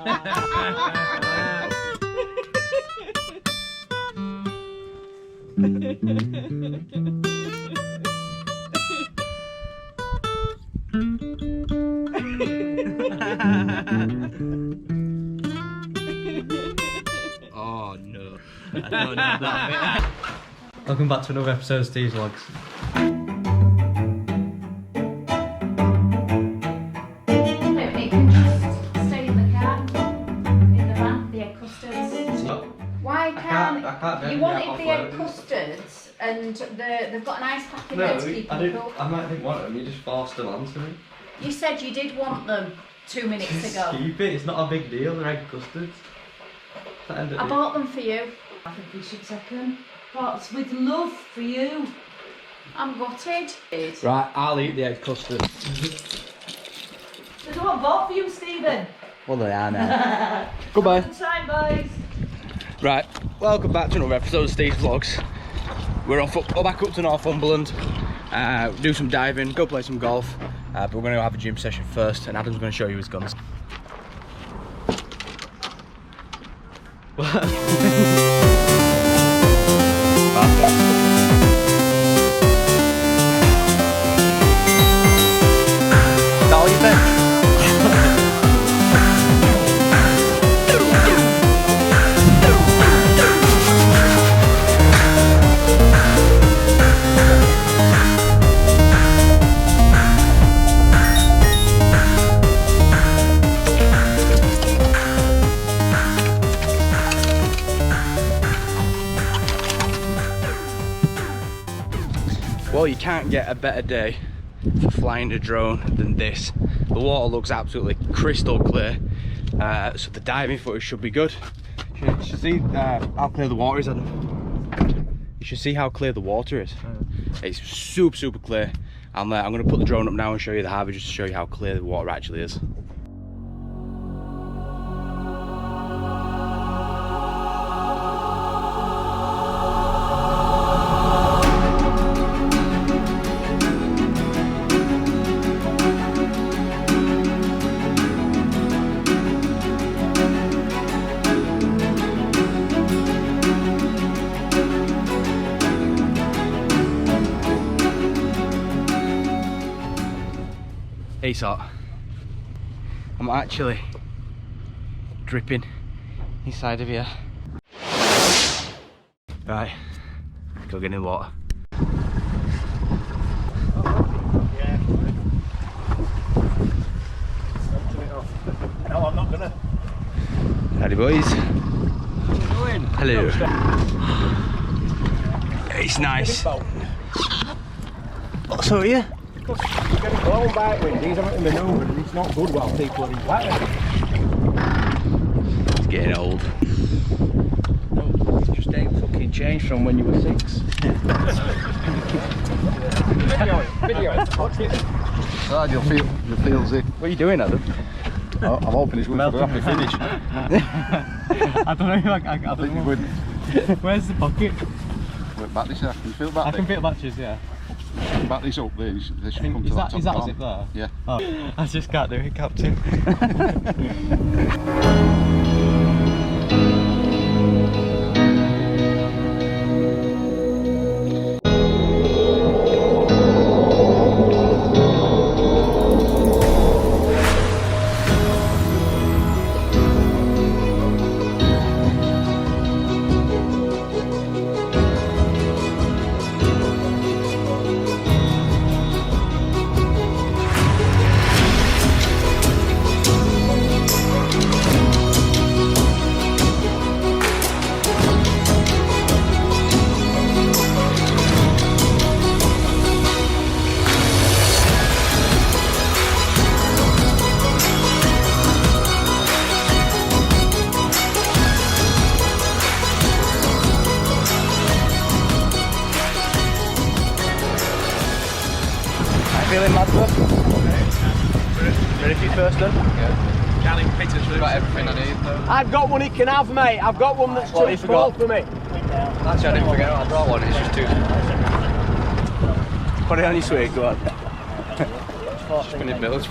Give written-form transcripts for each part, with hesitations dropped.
Oh no, I don't know that bit. Welcome back to another episode of Steve's Vlogs. It can just stay in the car, in the van, the egg custards. Why can't I can't you wanted the egg custards and they've got an ice pack in there to keep them cool. I didn't want them, you just forced them onto me. You said you did want them 2 minutes ago. Keep it, it's not a big deal, they're egg custards. I bought them for you. I think we should take them. But with love for you. I'm gutted. Right, I'll eat the egg custard. They don't bought for you, Stephen. Well, they are now. Goodbye. Good time, boys. Right, welcome back to another episode of Steve's Vlogs. We're back up to Northumberland, do some diving, go play some golf, but we're going to go have a gym session first, and Adam's going to show you his guns. Well, you can't get a better day for flying a drone than this. The water looks absolutely crystal clear, so the diving footage should be good. You should see how clear the water is, Adam. You should see how clear the water is. It's super clear. I'm going to put the drone up now and show you the harbour, just to show you how clear the water actually is. It's hot. I'm actually dripping inside of here. Right, go get in the water. No, I'm not gonna. Howdy boys. How you doing? Hello. It's nice. What's up here? You get it blown by it wind, these haven't manoeuvred and it's not good while people are in wet. It's getting old. No, it's just ain't fucking changed from when you were 6. Video it. Watch it. God, you'll feel it. What are you doing, Adam? I'm hoping it's good for the happy finish. I don't know, I don't know. Where's the bucket? Back this up. Can you feel back I can feel batches, yeah. Back this up there. This should come to that top. Is that a zip there? Yeah. Oh, I just can't do it, Captain. Feeling mad, bro? Ready for your first then? Yeah. Canning Peter's got everything I need though. I've got one he can have, mate. I've got one that's too small for me. Actually, I didn't forget I brought one, it's just too. Put it on your suite, go on. Just when it builds.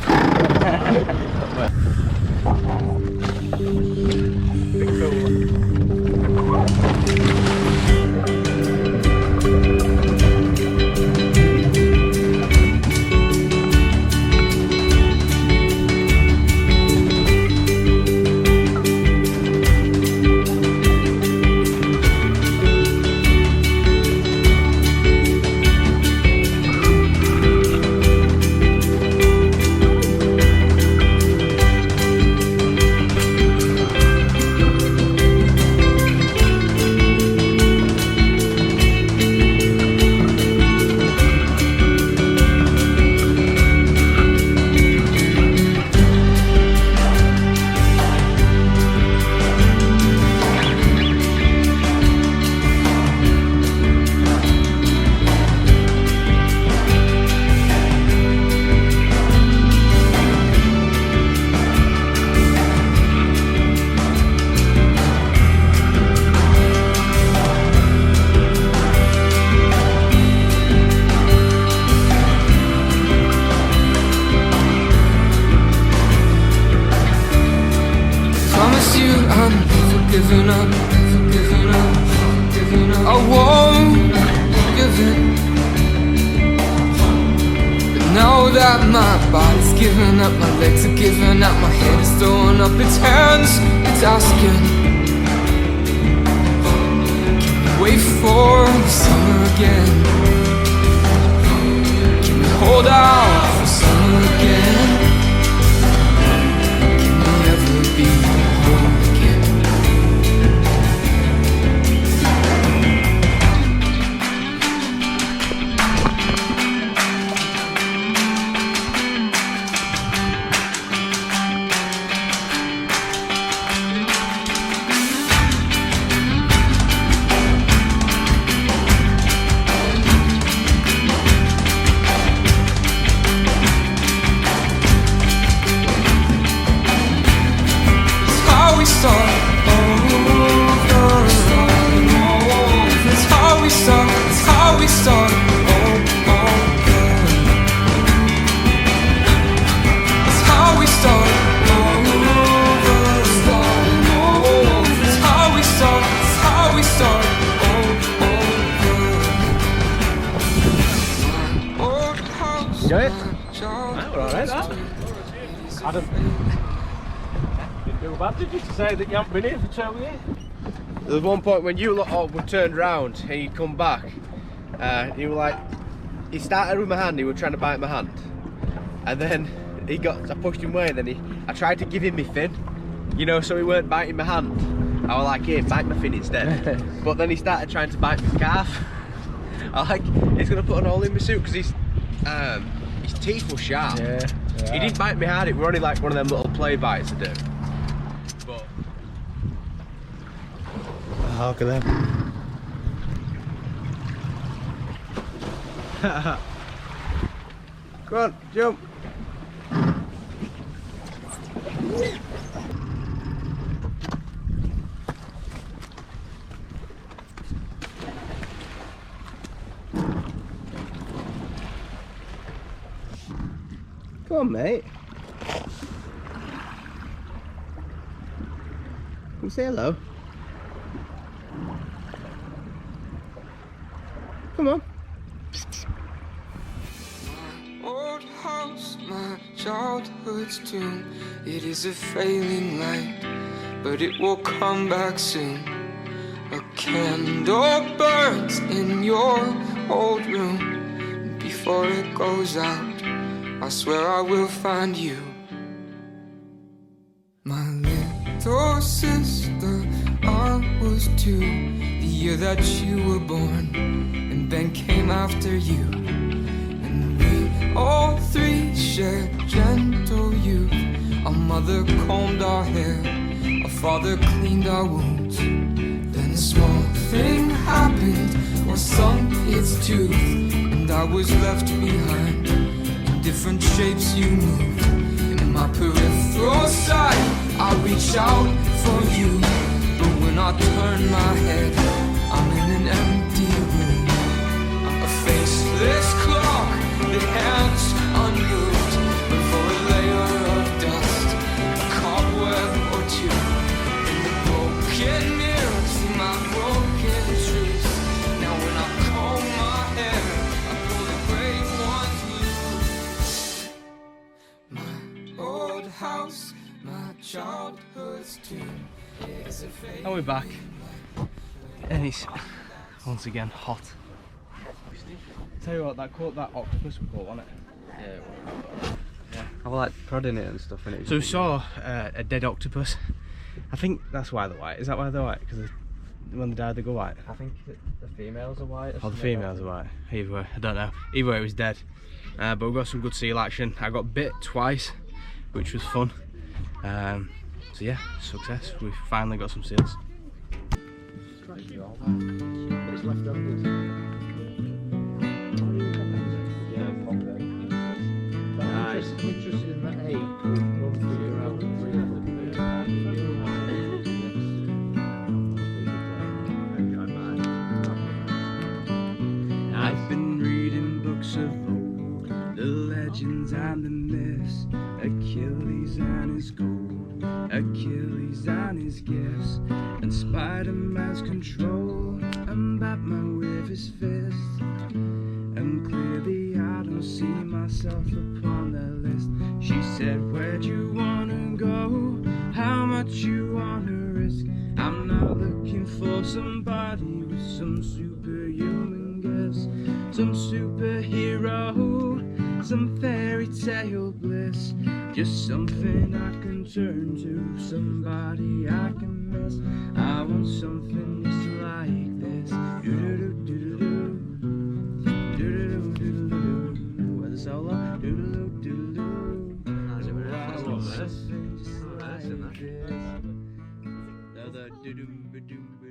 giving up, giving up, giving up. I won't give in. But now that my body's giving up, my legs are giving up, my head is throwing up its hands, it's asking, can we wait for the summer again? Can we hold out for summer again? Can we ever be home again? Enjoy it? We're alright, that. Adam. Didn't do bad, did you, to say that you haven't been here for 2 years? There was one point when you lot all were turned round and you'd come back, you were like, he started with my hand, he was trying to bite my hand, and then I pushed him away, and then I tried to give him my fin, you know, so he weren't biting my hand. I was like, here, bite my fin instead. But then he started trying to bite my calf. I like, he's gonna put an hole in my suit because his teeth were sharp. Yeah. He didn't bite me hard, it was only like one of them little play bites to do. But Oh, look at them. come on, jump. Come on, mate. Can you say hello? Come on. Old house, my childhood's tomb. It is a failing light, but it will come back soon. A candle burns in your old room. Before it goes out, I swear I will find you. My little sister, I was 2 the year that you were born, and Ben came after you. And we all 3 shared gentle youth. Our mother combed our hair, our father cleaned our wounds. Then a small thing happened, or sunk its tooth, and I was left behind. Different shapes you move. In my peripheral sight, I reach out for you, but when I turn my head, I'm in an empty room. A faceless clock, the hands unmoved, but for a layer of dust, a cobweb or 2, and the broken mirrors, my broken truths. Now when I comb my hair, I pull the gray ones loose. My old house, my childhood's tomb. And we're back, and it's once again hot. Tell you what, that octopus was cool, wasn't it? Yeah. I like prodding it and stuff in it. So we saw a dead octopus. I think that's why they're white. Is that why they're white? Because when they die they go white? I think the females are white. Oh, the females are white. Either way, I don't know. Either way, it was dead. But we got some good seal action. I got bit twice, which was fun. So yeah, success. We finally got some seals. It's left-handed. Nice. Interested in that eight. We'll figure out I've been reading books of old, the legends and the myths, Achilles and his gold, Achilles Achilles and his gifts, and Spider-Man's control, and Batman with his fist. And clearly I don't see myself upon their list. She said, where'd you wanna go? How much you wanna risk? I'm not looking for somebody with some superhuman gifts, some superhero, some fairy tale bliss. Just something I can turn to, somebody I can miss. I want something just like this. Do-do-do-do-do-do. Do-do-do-do-do-do. Where's the solo? Do-do-do-do-do. I want something just like this. Do-do-do-do-do.